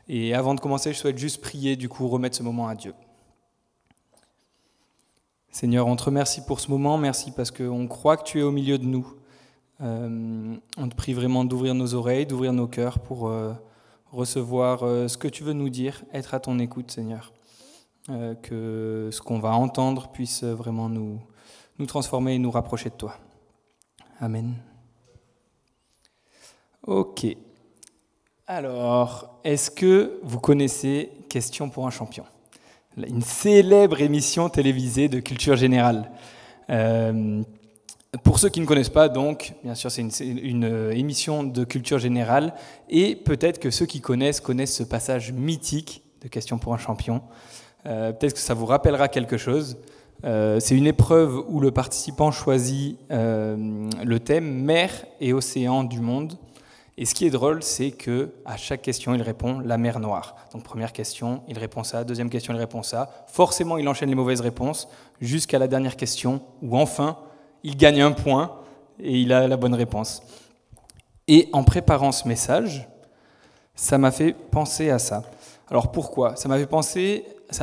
Et avant de commencer, je souhaite juste prier, du coup, remettre ce moment à Dieu. Seigneur, on te remercie pour ce moment, merci parce qu'on croit que tu es au milieu de nous. On te prie vraiment d'ouvrir nos oreilles, d'ouvrir nos cœurs pour recevoir ce que tu veux nous dire, être à ton écoute, Seigneur. Que ce qu'on va entendre puisse vraiment nous transformer et nous rapprocher de toi. Amen. Ok. Alors, est-ce que vous connaissez Question pour un champion ? Une célèbre émission télévisée de culture générale. Pour ceux qui ne connaissent pas, donc, bien sûr, c'est une émission de culture générale, et peut-être que ceux qui connaissent ce passage mythique de Question pour un champion. Peut-être que ça vous rappellera quelque chose. C'est une épreuve où le participant choisit le thème mer et océan du monde. Et ce qui est drôle, c'est qu'à chaque question, il répond la mer Noire. Donc première question, il répond ça. Deuxième question, il répond ça. Forcément, il enchaîne les mauvaises réponses jusqu'à la dernière question où enfin, il gagne un point et il a la bonne réponse. Et en préparant ce message, ça m'a fait penser à ça. Alors pourquoi ? Ça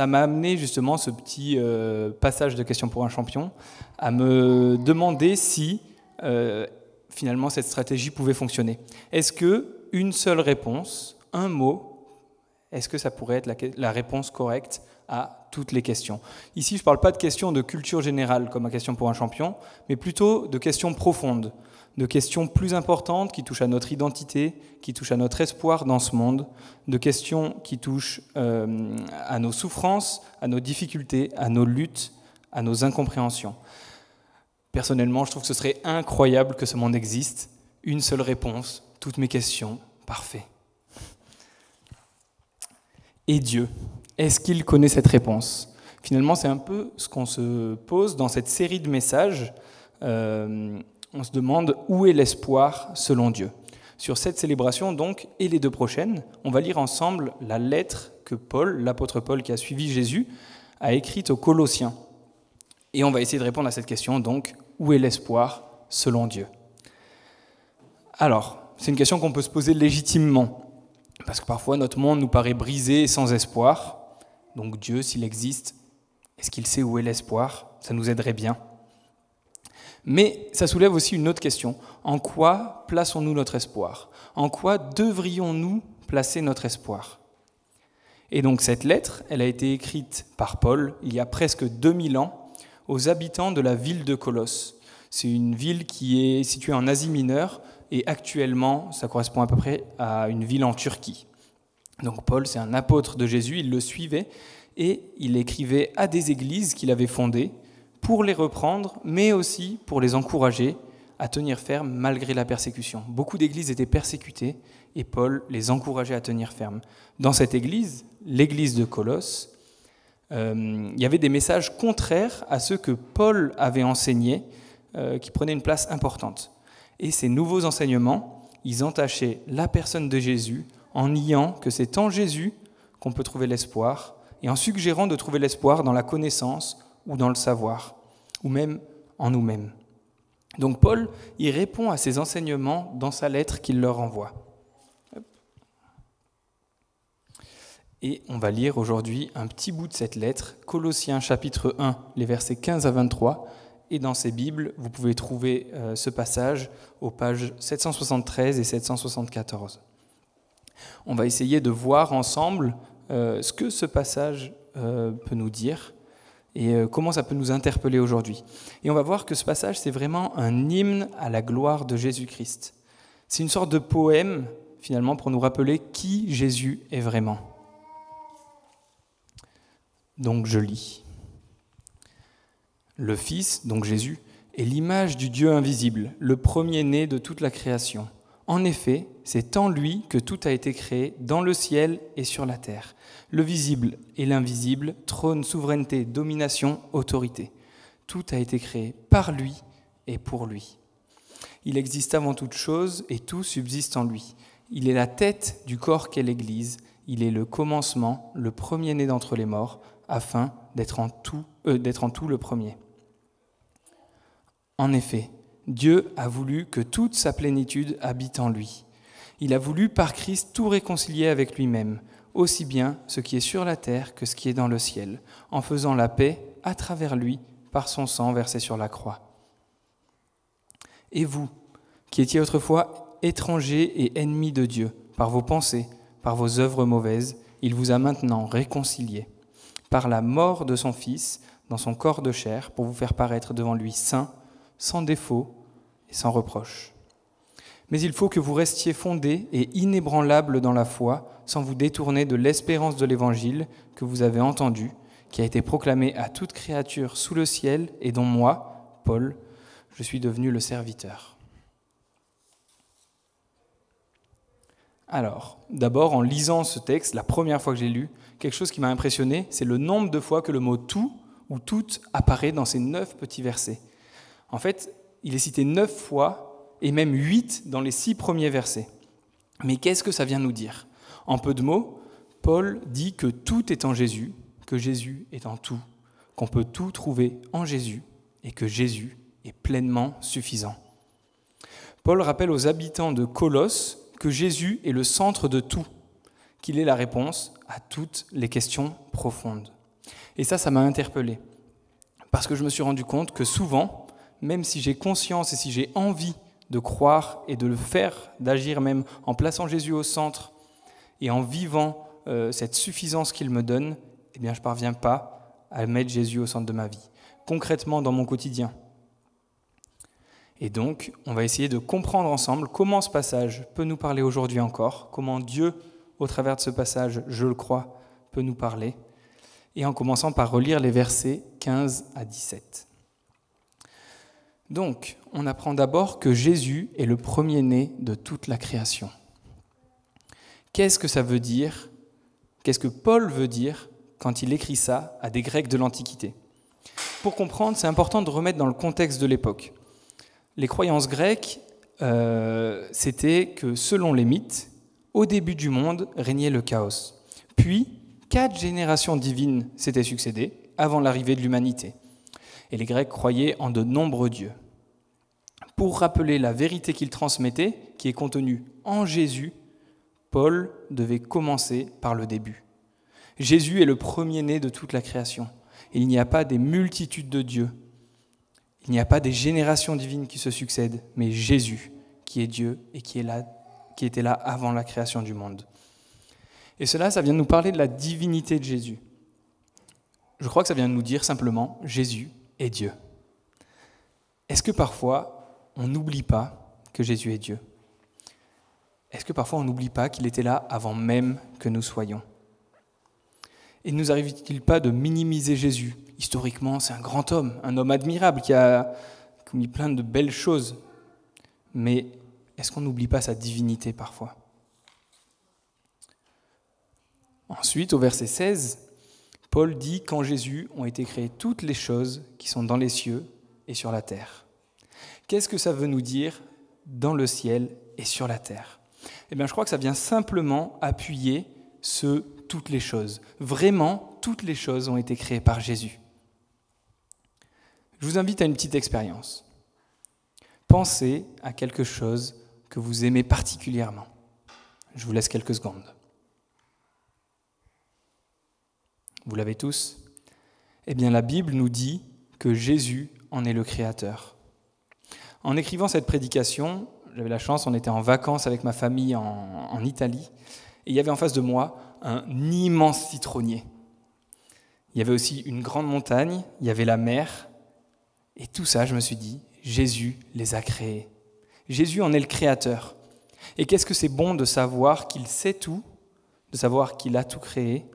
m'a amené justement ce petit passage de Question pour un champion à me demander si finalement cette stratégie pouvait fonctionner. Est-ce qu'une seule réponse, un mot, est-ce que ça pourrait être la réponse correcte à toutes les questions ? Ici, je ne parle pas de questions de culture générale comme à Question pour un champion, mais plutôt de questions profondes, de questions plus importantes qui touchent à notre identité, qui touchent à notre espoir dans ce monde, de questions qui touchent à nos souffrances, à nos difficultés, à nos luttes, à nos incompréhensions. Personnellement, je trouve que ce serait incroyable que ce monde existe. Une seule réponse, toutes mes questions, parfait. Et Dieu, est-ce qu'il connaît cette réponse ? Finalement, c'est un peu ce qu'on se pose dans cette série de messages. On se demande où est l'espoir selon Dieu. Sur cette célébration, donc, et les deux prochaines, on va lire ensemble la lettre que Paul, l'apôtre Paul qui a suivi Jésus, a écrite aux Colossiens. Et on va essayer de répondre à cette question, donc, où est l'espoir selon Dieu ? Alors, c'est une question qu'on peut se poser légitimement, parce que parfois notre monde nous paraît brisé et sans espoir. Donc Dieu, s'il existe, est-ce qu'il sait où est l'espoir ? Ça nous aiderait bien. Mais ça soulève aussi une autre question. En quoi plaçons-nous notre espoir ? En quoi devrions-nous placer notre espoir ? Et donc cette lettre, elle a été écrite par Paul il y a presque 2000 ans aux habitants de la ville de Colosse. C'est une ville qui est située en Asie mineure et actuellement, ça correspond à peu près à une ville en Turquie. Donc Paul, c'est un apôtre de Jésus, il le suivait et il écrivait à des églises qu'il avait fondées pour les reprendre, mais aussi pour les encourager à tenir ferme malgré la persécution. Beaucoup d'églises étaient persécutées et Paul les encourageait à tenir ferme. Dans cette église, l'église de Colosse, il y avait des messages contraires à ceux que Paul avait enseignés, qui prenaient une place importante. Et ces nouveaux enseignements, ils entachaient la personne de Jésus en niant que c'est en Jésus qu'on peut trouver l'espoir et en suggérant de trouver l'espoir dans la connaissance ou dans le savoir, ou même en nous-mêmes. Donc Paul, il répond à ces enseignements dans sa lettre qu'il leur envoie. Et on va lire aujourd'hui un petit bout de cette lettre, Colossiens chapitre 1, les versets 15 à 23. Et dans ces Bibles, vous pouvez trouver ce passage aux pages 773 et 774. On va essayer de voir ensemble ce que ce passage peut nous dire et comment ça peut nous interpeller aujourd'hui. Et on va voir que ce passage, c'est vraiment un hymne à la gloire de Jésus-Christ. C'est une sorte de poème, finalement, pour nous rappeler qui Jésus est vraiment. Donc je lis. Le Fils, donc Jésus, est l'image du Dieu invisible, le premier-né de toute la création. En effet, c'est en lui que tout a été créé, dans le ciel et sur la terre. Le visible et l'invisible, trône, souveraineté, domination, autorité. Tout a été créé par lui et pour lui. Il existe avant toute chose et tout subsiste en lui. Il est la tête du corps qu'est l'Église. Il est le commencement, le premier-né d'entre les morts, afin d'être en tout le premier. En effet, Dieu a voulu que toute sa plénitude habite en lui. Il a voulu par Christ tout réconcilier avec lui-même, aussi bien ce qui est sur la terre que ce qui est dans le ciel, en faisant la paix à travers lui par son sang versé sur la croix. Et vous, qui étiez autrefois étrangers et ennemis de Dieu, par vos pensées, par vos œuvres mauvaises, il vous a maintenant réconciliés par la mort de son Fils dans son corps de chair pour vous faire paraître devant lui saint, sans défaut et sans reproche. Mais il faut que vous restiez fondés et inébranlables dans la foi, sans vous détourner de l'espérance de l'Évangile que vous avez entendu, qui a été proclamé à toute créature sous le ciel et dont moi, Paul, je suis devenu le serviteur. Alors, d'abord, en lisant ce texte, la première fois que j'ai lu, quelque chose qui m'a impressionné, c'est le nombre de fois que le mot « tout » ou « toute » apparaît dans ces 9 petits versets. En fait, il est cité 9 fois et même 8 dans les 6 premiers versets. Mais qu'est-ce que ça vient nous dire ? En peu de mots, Paul dit que tout est en Jésus, que Jésus est en tout, qu'on peut tout trouver en Jésus et que Jésus est pleinement suffisant. Paul rappelle aux habitants de Colosse que Jésus est le centre de tout, qu'il est la réponse à toutes les questions profondes. Et ça m'a interpellé, parce que je me suis rendu compte que souvent, même si j'ai conscience et si j'ai envie de croire et de le faire, d'agir même en plaçant Jésus au centre et en vivant cette suffisance qu'il me donne, eh bien je ne parviens pas à mettre Jésus au centre de ma vie, concrètement dans mon quotidien. Et donc, on va essayer de comprendre ensemble comment ce passage peut nous parler aujourd'hui encore, comment Dieu, au travers de ce passage, je le crois, peut nous parler, et en commençant par relire les versets 15 à 17. Donc, on apprend d'abord que Jésus est le premier-né de toute la création. Qu'est-ce que ça veut dire ? Qu'est-ce que Paul veut dire quand il écrit ça à des Grecs de l'Antiquité ? Pour comprendre, c'est important de remettre dans le contexte de l'époque. Les croyances grecques, c'était que selon les mythes, au début du monde régnait le chaos. Puis, 4 générations divines s'étaient succédées avant l'arrivée de l'humanité. Et les Grecs croyaient en de nombreux dieux. Pour rappeler la vérité qu'ils transmettaient, qui est contenue en Jésus, Paul devait commencer par le début. Jésus est le premier-né de toute la création. Et il n'y a pas des multitudes de dieux. Il n'y a pas des générations divines qui se succèdent, mais Jésus, qui est Dieu et qui était là avant la création du monde. Et cela, ça vient nous parler de la divinité de Jésus. Je crois que ça vient nous dire simplement, Jésus est Dieu. Est-ce que parfois, on n'oublie pas que Jésus est Dieu ? Est-ce que parfois, on n'oublie pas qu'il était là avant même que nous soyons ? Et ne nous arrive-t-il pas de minimiser Jésus ? Historiquement, c'est un grand homme, un homme admirable qui a commis plein de belles choses. Mais est-ce qu'on n'oublie pas sa divinité parfois ? Ensuite, au verset 16, Paul dit qu'en Jésus ont été créées toutes les choses qui sont dans les cieux et sur la terre. Qu'est-ce que ça veut nous dire dans le ciel et sur la terre ? Eh bien, je crois que ça vient simplement appuyer ce « toutes les choses ». Vraiment, toutes les choses ont été créées par Jésus. Je vous invite à une petite expérience. Pensez à quelque chose que vous aimez particulièrement. Je vous laisse quelques secondes. Vous l'avez tous ? Eh bien, la Bible nous dit que Jésus en est le Créateur. En écrivant cette prédication, j'avais la chance, on était en vacances avec ma famille en Italie, et il y avait en face de moi un immense citronnier. Il y avait aussi une grande montagne, il y avait la mer, et tout ça, je me suis dit, Jésus les a créés. Jésus en est le Créateur. Et qu'est-ce que c'est bon de savoir qu'il sait tout, de savoir qu'il a tout créé,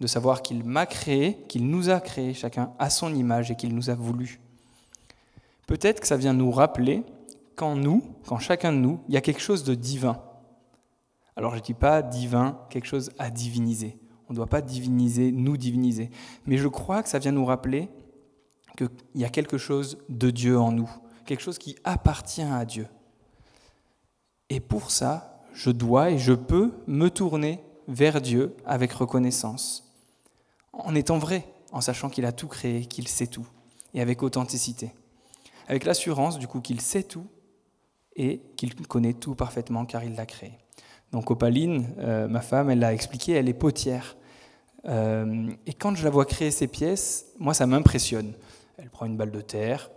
de savoir qu'il m'a créé, qu'il nous a créés chacun à son image et qu'il nous a voulu. Peut-être que ça vient nous rappeler quand chacun de nous, il y a quelque chose de divin. Alors je ne dis pas divin, quelque chose à diviniser. On ne doit pas nous diviniser. Mais je crois que ça vient nous rappeler qu'il y a quelque chose de Dieu en nous, quelque chose qui appartient à Dieu. Et pour ça, je dois et je peux me tourner vers Dieu avec reconnaissance, en étant vrai, en sachant qu'il a tout créé, qu'il sait tout, et avec authenticité. Avec l'assurance, du coup, qu'il sait tout et qu'il connaît tout parfaitement car il l'a créé. Donc Opaline, ma femme, elle l'a expliqué, elle est potière. Et quand je la vois créer ces pièces, moi ça m'impressionne. Elle prend une balle de terre,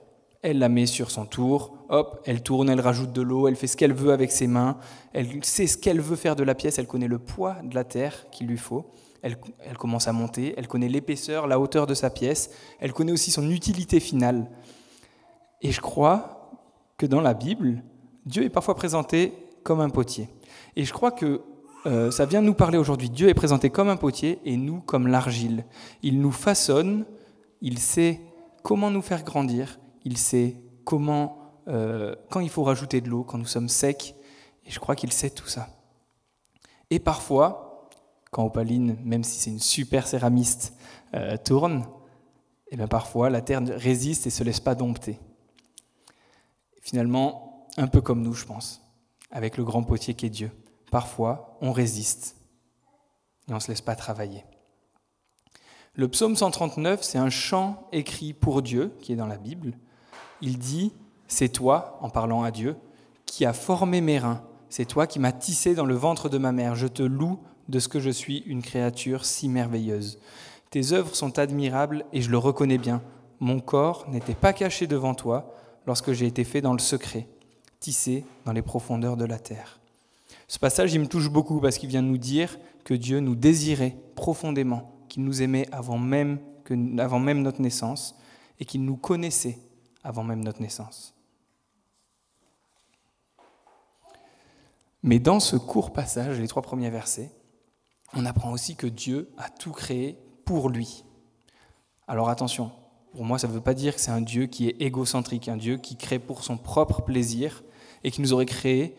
elle la met sur son tour, hop, elle tourne, elle rajoute de l'eau, elle fait ce qu'elle veut avec ses mains, elle sait ce qu'elle veut faire de la pièce, elle connaît le poids de la terre qu'il lui faut, elle commence à monter, elle connaît l'épaisseur, la hauteur de sa pièce, elle connaît aussi son utilité finale. Et je crois que dans la Bible, Dieu est parfois présenté comme un potier. Et je crois que ça vient nous parler aujourd'hui. Dieu est présenté comme un potier et nous comme l'argile. Il nous façonne, il sait comment nous faire grandir, il sait comment, quand il faut rajouter de l'eau, quand nous sommes secs, et je crois qu'il sait tout ça. Et parfois, quand Opaline, même si c'est une super céramiste, tourne, et bien parfois la terre résiste et ne se laisse pas dompter. Finalement, un peu comme nous, je pense, avec le grand potier qui est Dieu. Parfois, on résiste et on ne se laisse pas travailler. Le psaume 139, c'est un chant écrit pour Dieu, qui est dans la Bible. Il dit « C'est toi, en parlant à Dieu, qui as formé mes reins. C'est toi qui m'as tissé dans le ventre de ma mère. Je te loue de ce que je suis une créature si merveilleuse. Tes œuvres sont admirables et je le reconnais bien. Mon corps n'était pas caché devant toi lorsque j'ai été fait dans le secret, tissé dans les profondeurs de la terre. » Ce passage, il me touche beaucoup parce qu'il vient nous dire que Dieu nous désirait profondément, qu'il nous aimait avant même notre naissance et qu'il nous connaissait avant même notre naissance. Mais dans ce court passage, les 3 premiers versets, on apprend aussi que Dieu a tout créé pour lui. Alors attention, pour moi, ça ne veut pas dire que c'est un Dieu qui est égocentrique, un Dieu qui crée pour son propre plaisir et qui nous aurait créé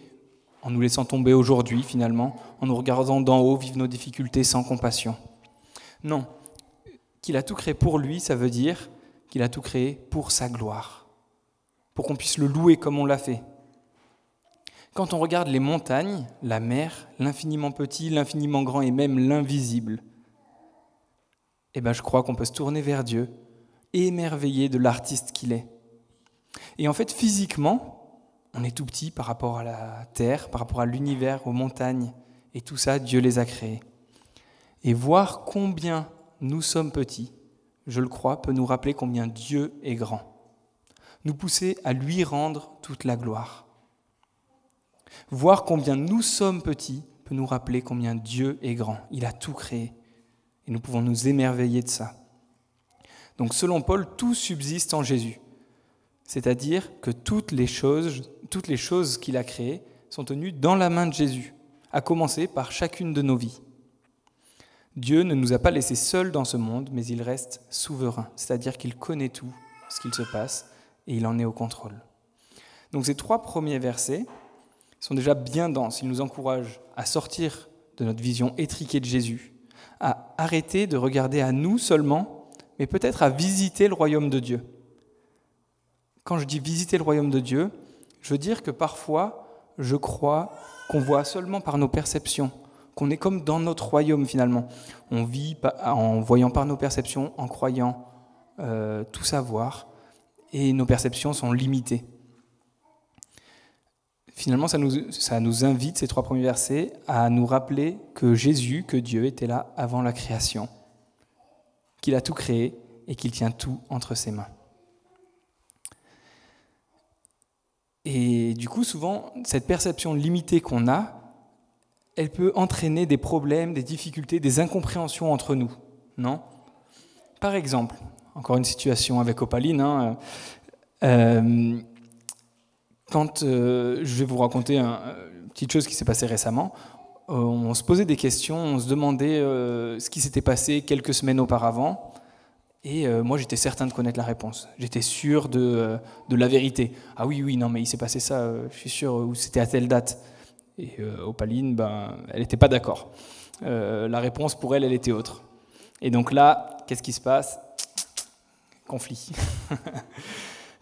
en nous laissant tomber aujourd'hui, finalement, en nous regardant d'en haut, vivre nos difficultés sans compassion. Non, qu'il a tout créé pour lui, ça veut dire qu'il a tout créé pour sa gloire, pour qu'on puisse le louer comme on l'a fait. Quand on regarde les montagnes, la mer, l'infiniment petit, l'infiniment grand et même l'invisible, eh ben je crois qu'on peut se tourner vers Dieu, émerveillé de l'artiste qu'il est. Et en fait, physiquement, on est tout petit par rapport à la terre, par rapport à l'univers, aux montagnes, et tout ça, Dieu les a créés. Et voir combien nous sommes petits, je le crois, peut nous rappeler combien Dieu est grand, nous pousser à lui rendre toute la gloire. Voir combien nous sommes petits peut nous rappeler combien Dieu est grand. Il a tout créé, et nous pouvons nous émerveiller de ça. Donc selon Paul, tout subsiste en Jésus. C'est-à-dire que toutes les choses qu'il a créées sont tenues dans la main de Jésus, à commencer par chacune de nos vies. Dieu ne nous a pas laissés seuls dans ce monde, mais il reste souverain, c'est-à-dire qu'il connaît tout ce qu'il se passe et il en est au contrôle. Donc ces 3 premiers versets sont déjà bien denses. Ils nous encouragent à sortir de notre vision étriquée de Jésus, à arrêter de regarder à nous seulement, mais peut-être à visiter le royaume de Dieu. Quand je dis visiter le royaume de Dieu, je veux dire que parfois, je crois qu'on voit seulement par nos perceptions, qu'on est comme dans notre royaume finalement. On vit en voyant par nos perceptions, en croyant tout savoir, et nos perceptions sont limitées. Finalement, ça nous invite, ces 3 premiers versets, à nous rappeler que Jésus, que Dieu était là avant la création, qu'il a tout créé et qu'il tient tout entre ses mains. Et du coup, souvent, cette perception limitée qu'on a, elle peut entraîner des problèmes, des difficultés, des incompréhensions entre nous, non ? Par exemple, encore une situation avec Opaline, quand je vais vous raconter une petite chose qui s'est passée récemment, on se posait des questions, on se demandait ce qui s'était passé quelques semaines auparavant, et moi j'étais certain de connaître la réponse. J'étais sûr de la vérité. Ah oui, non mais il s'est passé ça, je suis sûr, ou c'était à telle date. Et Opaline, elle n'était pas d'accord. La réponse pour elle était autre. Et donc là, qu'est-ce qui se passe ? Conflit.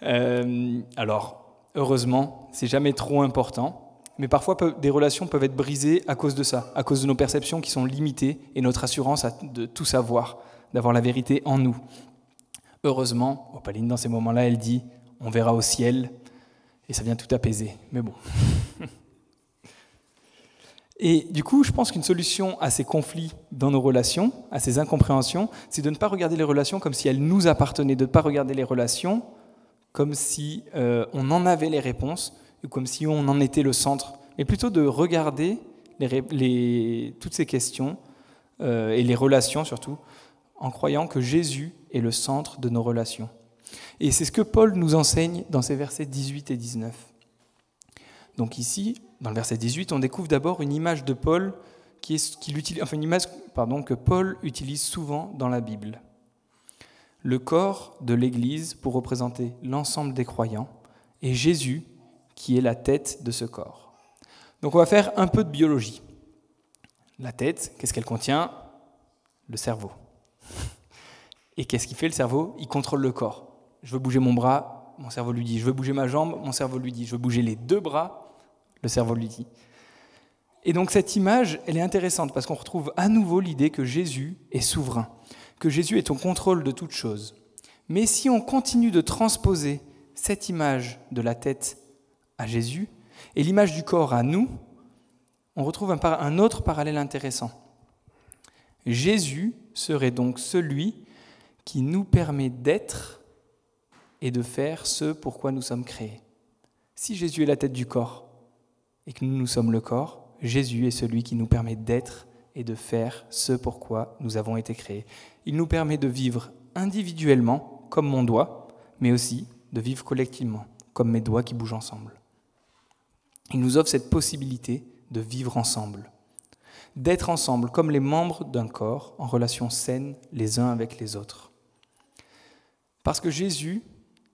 Alors, heureusement, c'est jamais trop important, mais parfois des relations peuvent être brisées à cause de ça, à cause de nos perceptions qui sont limitées et notre assurance de tout savoir, d'avoir la vérité en nous. Heureusement, Opaline, dans ces moments-là, elle dit « on verra au ciel » et ça vient tout apaiser. Mais bon. Et du coup, je pense qu'une solution à ces conflits dans nos relations, à ces incompréhensions, c'est de ne pas regarder les relations comme si elles nous appartenaient, de ne pas regarder les relations comme si on en avait les réponses, ou comme si on en était le centre, mais plutôt de regarder toutes ces questions, et les relations surtout, en croyant que Jésus est le centre de nos relations. Et c'est ce que Paul nous enseigne dans ces versets 18 et 19. Donc ici, dans le verset 18, on découvre d'abord une image de Paul une image que Paul utilise souvent dans la Bible. Le corps de l'Église pour représenter l'ensemble des croyants et Jésus qui est la tête de ce corps. Donc on va faire un peu de biologie. La tête, qu'est-ce qu'elle contient ? Le cerveau. Et qu'est-ce qu'il fait le cerveau ? Il contrôle le corps. Je veux bouger mon bras, mon cerveau lui dit. Je veux bouger ma jambe, mon cerveau lui dit. Je veux bouger les deux bras, le cerveau lui dit. Et donc cette image, elle est intéressante parce qu'on retrouve à nouveau l'idée que Jésus est souverain, que Jésus est au contrôle de toutes choses. Mais si on continue de transposer cette image de la tête à Jésus et l'image du corps à nous, on retrouve un autre parallèle intéressant. Jésus serait donc celui qui nous permet d'être et de faire ce pourquoi nous sommes créés. Si Jésus est la tête du corps et que nous sommes le corps, Jésus est celui qui nous permet d'être et de faire ce pourquoi nous avons été créés. Il nous permet de vivre individuellement, comme mon doigt, mais aussi de vivre collectivement, comme mes doigts qui bougent ensemble. Il nous offre cette possibilité de vivre ensemble, d'être ensemble comme les membres d'un corps en relation saine les uns avec les autres. Parce que Jésus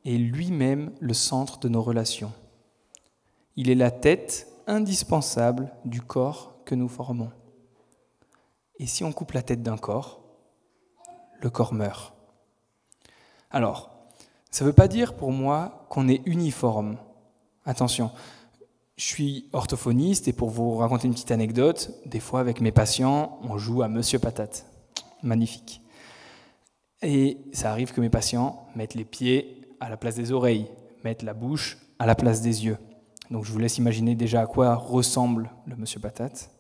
est lui-même le centre de nos relations. Il est la tête indispensable du corps que nous formons. Et si on coupe la tête d'un corps, le corps meurt. Alors, ça ne veut pas dire pour moi qu'on est uniforme. Attention, je suis orthophoniste et pour vous raconter une petite anecdote, des fois avec mes patients, on joue à Monsieur Patate. Magnifique. Et ça arrive que mes patients mettent les pieds à la place des oreilles, mettent la bouche à la place des yeux. Donc je vous laisse imaginer déjà à quoi ressemble le Monsieur Patate.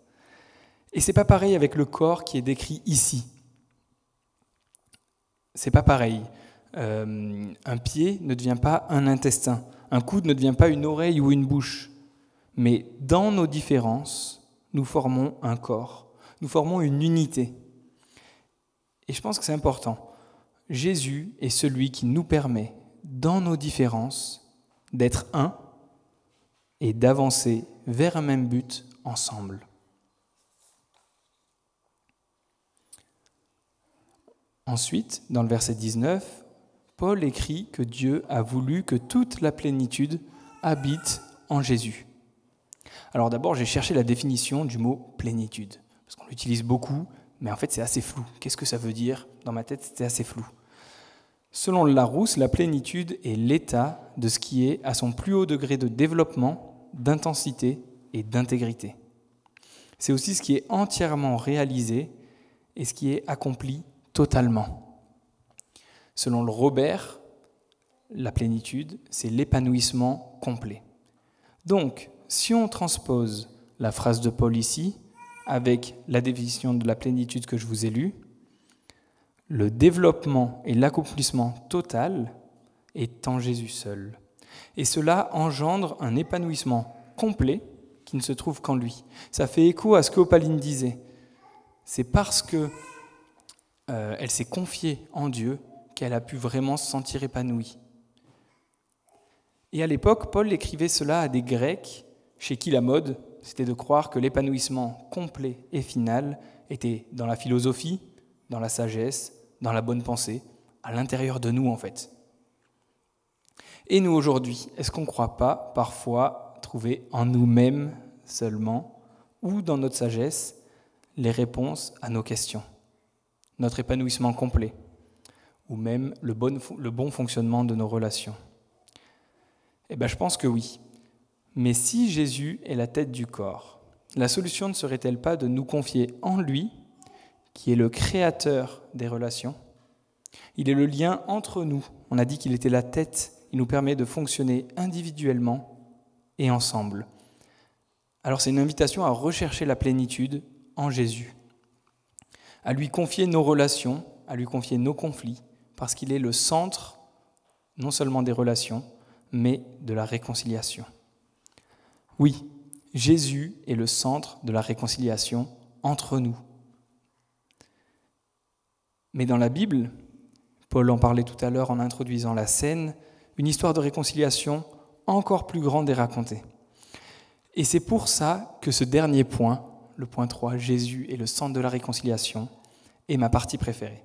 Et c'est pas pareil avec le corps qui est décrit ici. C'est pas pareil. Un pied ne devient pas un intestin. Un coude ne devient pas une oreille ou une bouche. Mais dans nos différences, nous formons un corps. Nous formons une unité. Et je pense que c'est important. Jésus est celui qui nous permet, dans nos différences, d'être un et d'avancer vers un même but ensemble. Ensuite, dans le verset 19, Paul écrit que Dieu a voulu que toute la plénitude habite en Jésus. Alors d'abord, j'ai cherché la définition du mot plénitude, parce qu'on l'utilise beaucoup, mais en fait c'est assez flou. Qu'est-ce que ça veut dire ? Dans ma tête, c'était assez flou. Selon le Larousse, la plénitude est l'état de ce qui est à son plus haut degré de développement, d'intensité et d'intégrité. C'est aussi ce qui est entièrement réalisé et ce qui est accompli totalement. Selon le Robert, la plénitude, c'est l'épanouissement complet. Donc, si on transpose la phrase de Paul ici, avec la définition de la plénitude que je vous ai lue, le développement et l'accomplissement total est en Jésus seul. Et cela engendre un épanouissement complet qui ne se trouve qu'en lui. Ça fait écho à ce qu'Opaline disait. C'est parce que elle s'est confiée en Dieu qu'elle a pu vraiment se sentir épanouie. Et à l'époque, Paul écrivait cela à des Grecs chez qui la mode, c'était de croire que l'épanouissement complet et final était dans la philosophie, dans la sagesse, dans la bonne pensée, à l'intérieur de nous en fait. Et nous aujourd'hui, est-ce qu'on ne croit pas parfois trouver en nous-mêmes seulement, ou dans notre sagesse, les réponses à nos questions, notre épanouissement complet, ou même le bon fonctionnement de nos relations ? Eh bien, je pense que oui. Mais si Jésus est la tête du corps, la solution ne serait-elle pas de nous confier en lui, qui est le créateur des relations ? Il est le lien entre nous. On a dit qu'il était la tête. Il nous permet de fonctionner individuellement et ensemble. Alors c'est une invitation à rechercher la plénitude en Jésus, à lui confier nos relations, à lui confier nos conflits, parce qu'il est le centre non seulement des relations, mais de la réconciliation. Oui, Jésus est le centre de la réconciliation entre nous. Mais dans la Bible, Paul en parlait tout à l'heure en introduisant la scène, une histoire de réconciliation encore plus grande est racontée. Et c'est pour ça que ce dernier point, le point 3, Jésus est le centre de la réconciliation, est ma partie préférée.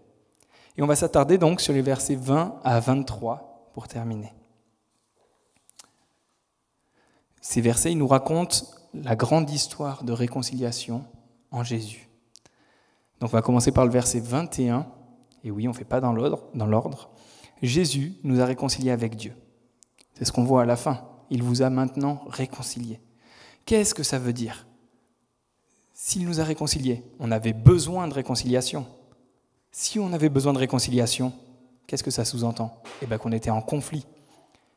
Et on va s'attarder donc sur les versets 20 à 23 pour terminer. Ces versets, ils nous racontent la grande histoire de réconciliation en Jésus. Donc on va commencer par le verset 21, et oui, on ne fait pas dans l'ordre. Jésus nous a réconciliés avec Dieu. C'est ce qu'on voit à la fin. Il vous a maintenant réconciliés. Qu'est-ce que ça veut dire ? S'il nous a réconciliés, on avait besoin de réconciliation. Si on avait besoin de réconciliation, qu'est-ce que ça sous-entend ? Eh bien qu'on était en conflit,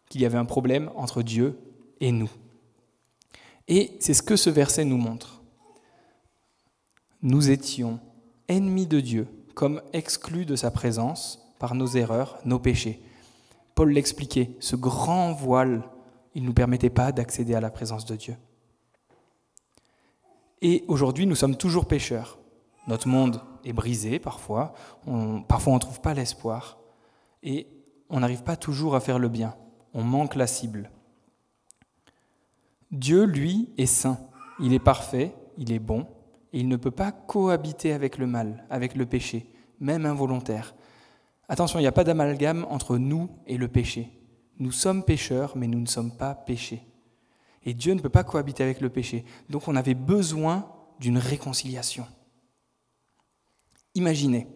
qu'il y avait un problème entre Dieu et nous. Et c'est ce que ce verset nous montre. Nous étions ennemis de Dieu, comme exclus de sa présence par nos erreurs, nos péchés. Paul l'expliquait, ce grand voile, il ne nous permettait pas d'accéder à la présence de Dieu. Et aujourd'hui, nous sommes toujours pécheurs. Notre monde est brisé parfois on ne trouve pas l'espoir, et on n'arrive pas toujours à faire le bien, on manque la cible. Dieu, lui, est saint, il est parfait, il est bon, et il ne peut pas cohabiter avec le mal, avec le péché, même involontaire. Attention, il n'y a pas d'amalgame entre nous et le péché. Nous sommes pécheurs, mais nous ne sommes pas péchés. Et Dieu ne peut pas cohabiter avec le péché. Donc on avait besoin d'une réconciliation. Imaginez,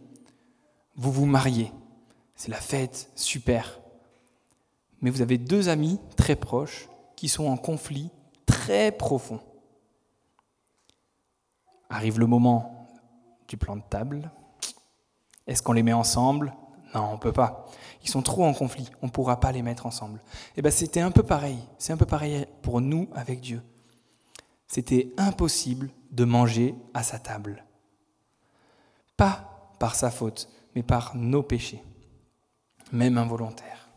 vous vous mariez, c'est la fête, super. Mais vous avez deux amis très proches qui sont en conflit très profond. Arrive le moment du plan de table. Est-ce qu'on les met ensemble ? Non, on ne peut pas. Ils sont trop en conflit, on ne pourra pas les mettre ensemble. Et bien c'était un peu pareil, c'est un peu pareil pour nous avec Dieu. C'était impossible de manger à sa table. Pas par sa faute, mais par nos péchés, même involontaires.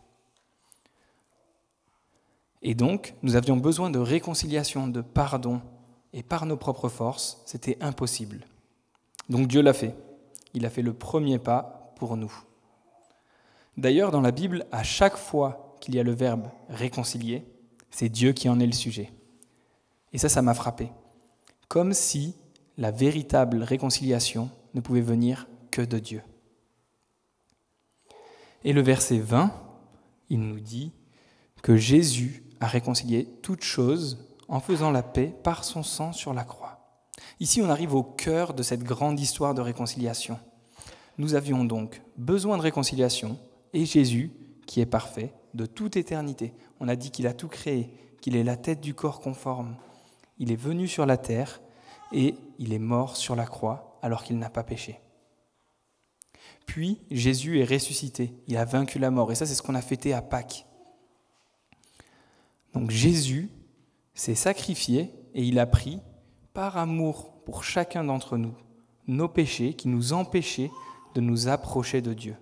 Et donc, nous avions besoin de réconciliation, de pardon, et par nos propres forces, c'était impossible. Donc Dieu l'a fait. Il a fait le premier pas pour nous. D'ailleurs, dans la Bible, à chaque fois qu'il y a le verbe « réconcilier », c'est Dieu qui en est le sujet. Et ça m'a frappé. Comme si la véritable réconciliation ne pouvait venir que de Dieu. Et le verset 20, il nous dit que Jésus a réconcilié toutes choses en faisant la paix par son sang sur la croix. Ici, on arrive au cœur de cette grande histoire de réconciliation. Nous avions donc besoin de réconciliation, et Jésus, qui est parfait, de toute éternité. On a dit qu'il a tout créé, qu'il est la tête du corps conforme. Il est venu sur la terre et il est mort sur la croix alors qu'il n'a pas péché. Puis, Jésus est ressuscité, il a vaincu la mort, et ça, c'est ce qu'on a fêté à Pâques. Donc Jésus s'est sacrifié et il a pris, par amour pour chacun d'entre nous, nos péchés qui nous empêchaient de nous approcher de Dieu.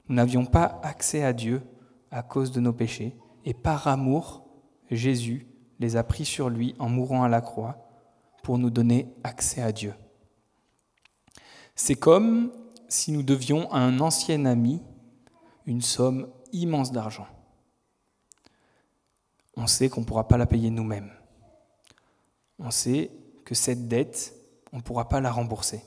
Nous n'avions pas accès à Dieu à cause de nos péchés, et par amour, Jésus les a pris sur lui en mourant à la croix pour nous donner accès à Dieu. C'est comme si nous devions à un ancien ami une somme immense d'argent. On sait qu'on ne pourra pas la payer nous-mêmes. On sait que cette dette, on ne pourra pas la rembourser.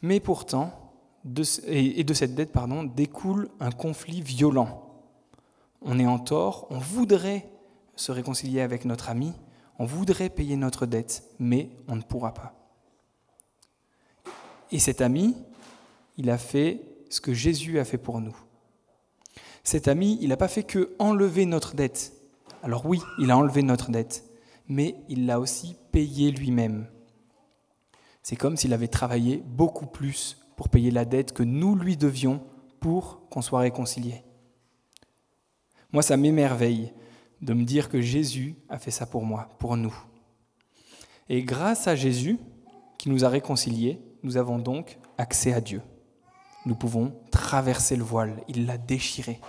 Mais pourtant, de cette dette, découle un conflit violent. On est en tort, on voudrait se réconcilier avec notre ami, on voudrait payer notre dette, mais on ne pourra pas. Et cet ami, il a fait ce que Jésus a fait pour nous. Cet ami, il n'a pas fait que enlever notre dette. Alors oui, il a enlevé notre dette, mais il l'a aussi payée lui-même. C'est comme s'il avait travaillé beaucoup plus pour payer la dette que nous lui devions pour qu'on soit réconciliés. Moi, ça m'émerveille de me dire que Jésus a fait ça pour moi, pour nous. Et grâce à Jésus, qui nous a réconciliés, nous avons donc accès à Dieu. Nous pouvons traverser le voile, il l'a déchiré.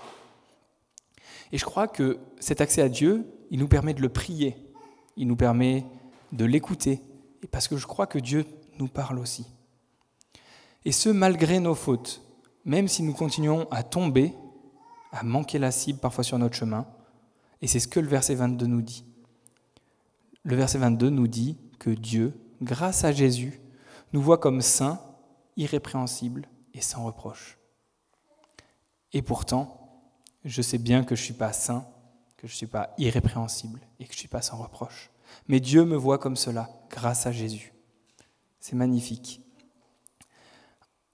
Et je crois que cet accès à Dieu, il nous permet de le prier, il nous permet de l'écouter, et parce que je crois que Dieu nous parle aussi. Et ce, malgré nos fautes, même si nous continuons à tomber, à manquer la cible parfois sur notre chemin, et c'est ce que le verset 22 nous dit. Le verset 22 nous dit que Dieu, grâce à Jésus, nous voit comme saints, irrépréhensibles et sans reproche. Et pourtant, je sais bien que je ne suis pas saint, que je ne suis pas irrépréhensible et que je ne suis pas sans reproche. Mais Dieu me voit comme cela, grâce à Jésus. C'est magnifique.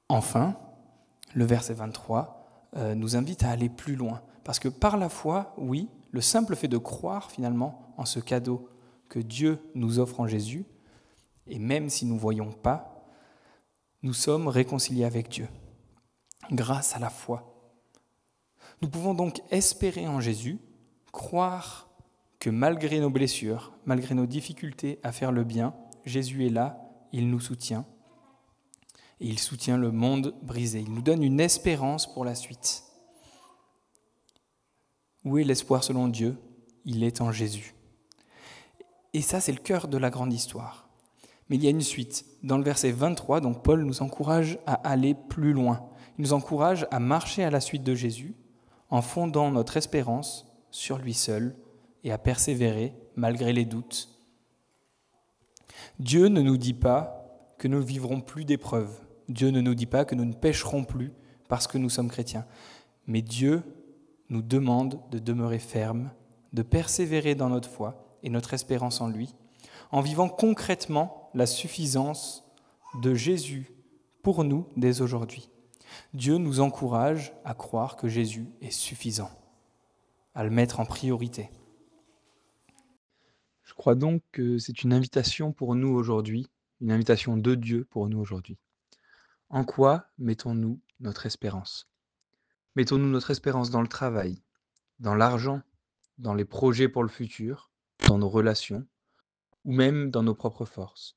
Enfin, le verset 23 nous invite à aller plus loin. Parce que par la foi, oui, le simple fait de croire finalement en ce cadeau que Dieu nous offre en Jésus, et même si nous ne voyons pas, nous sommes réconciliés avec Dieu, grâce à la foi. Nous pouvons donc espérer en Jésus, croire que malgré nos blessures, malgré nos difficultés à faire le bien, Jésus est là, il nous soutient, et il soutient le monde brisé. Il nous donne une espérance pour la suite. Où est l'espoir selon Dieu ? Il est en Jésus. Et ça, c'est le cœur de la grande histoire. Mais il y a une suite. Dans le verset 23, donc Paul nous encourage à aller plus loin. Il nous encourage à marcher à la suite de Jésus en fondant notre espérance sur lui seul et à persévérer malgré les doutes. Dieu ne nous dit pas que nous ne vivrons plus d'épreuves. Dieu ne nous dit pas que nous ne pécherons plus parce que nous sommes chrétiens. Mais Dieu nous demande de demeurer fermes, de persévérer dans notre foi et notre espérance en lui, en vivant concrètement la suffisance de Jésus pour nous dès aujourd'hui. Dieu nous encourage à croire que Jésus est suffisant, à le mettre en priorité. Je crois donc que c'est une invitation pour nous aujourd'hui, une invitation de Dieu pour nous aujourd'hui. En quoi mettons-nous notre espérance ? Mettons-nous notre espérance dans le travail, dans l'argent, dans les projets pour le futur, dans nos relations, ou même dans nos propres forces ?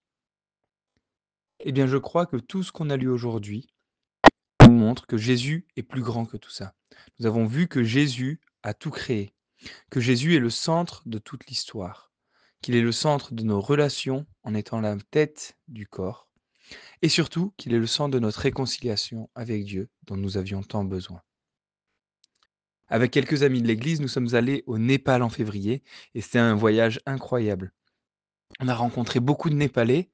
Eh bien, je crois que tout ce qu'on a lu aujourd'hui nous montre que Jésus est plus grand que tout ça. Nous avons vu que Jésus a tout créé, que Jésus est le centre de toute l'histoire, qu'il est le centre de nos relations en étant la tête du corps, et surtout qu'il est le centre de notre réconciliation avec Dieu dont nous avions tant besoin. Avec quelques amis de l'église, nous sommes allés au Népal en février, et c'était un voyage incroyable. On a rencontré beaucoup de Népalais,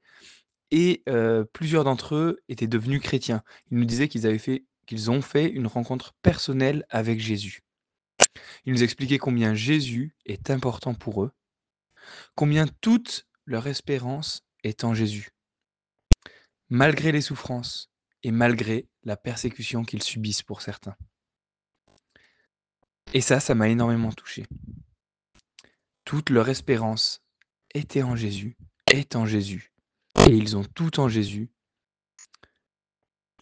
et plusieurs d'entre eux étaient devenus chrétiens. Ils nous disaient qu'ils ont fait une rencontre personnelle avec Jésus. Ils nous expliquaient combien Jésus est important pour eux, combien toute leur espérance est en Jésus, malgré les souffrances et malgré la persécution qu'ils subissent pour certains. Et ça m'a énormément touché. Toute leur espérance était en Jésus, est en Jésus, et ils ont tout en Jésus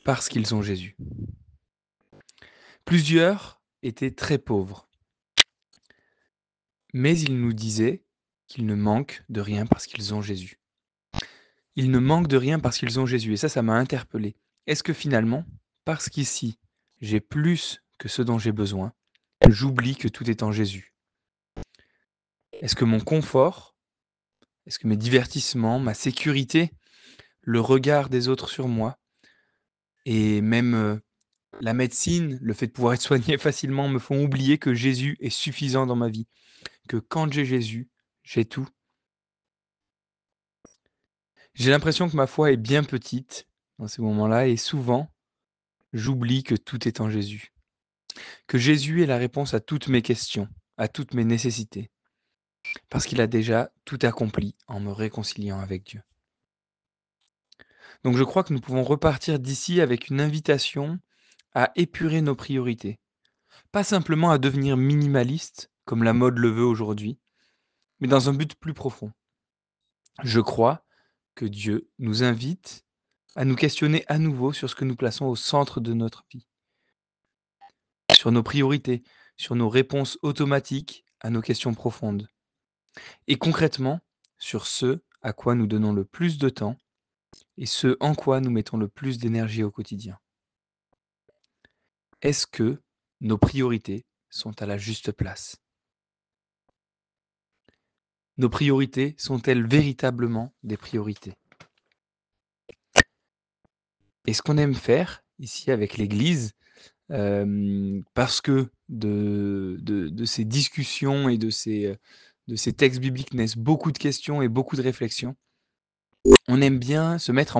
parce qu'ils ont Jésus. Plusieurs étaient très pauvres, mais ils nous disaient qu'ils ne manquent de rien parce qu'ils ont Jésus. Ils ne manquent de rien parce qu'ils ont Jésus. Et ça m'a interpellé. Est-ce que finalement, parce qu'ici, j'ai plus que ce dont j'ai besoin, j'oublie que tout est en Jésus ? Est-ce que mon confort, est-ce que mes divertissements, ma sécurité, le regard des autres sur moi, et même la médecine, le fait de pouvoir être soigné facilement me font oublier que Jésus est suffisant dans ma vie, que quand j'ai Jésus, j'ai tout. J'ai l'impression que ma foi est bien petite dans ces moments-là et souvent, j'oublie que tout est en Jésus. Que Jésus est la réponse à toutes mes questions, à toutes mes nécessités, parce qu'il a déjà tout accompli en me réconciliant avec Dieu. Donc je crois que nous pouvons repartir d'ici avec une invitation à épurer nos priorités. Pas simplement à devenir minimaliste, comme la mode le veut aujourd'hui, mais dans un but plus profond. Je crois que Dieu nous invite à nous questionner à nouveau sur ce que nous plaçons au centre de notre vie, sur nos priorités, sur nos réponses automatiques à nos questions profondes, et concrètement sur ce à quoi nous donnons le plus de temps et ce en quoi nous mettons le plus d'énergie au quotidien? Est-ce que nos priorités sont à la juste place? Nos priorités sont-elles véritablement des priorités? Et ce qu'on aime faire ici avec l'Église, parce que de ces discussions et de ces textes bibliques naissent beaucoup de questions et beaucoup de réflexions, on aime bien se mettre en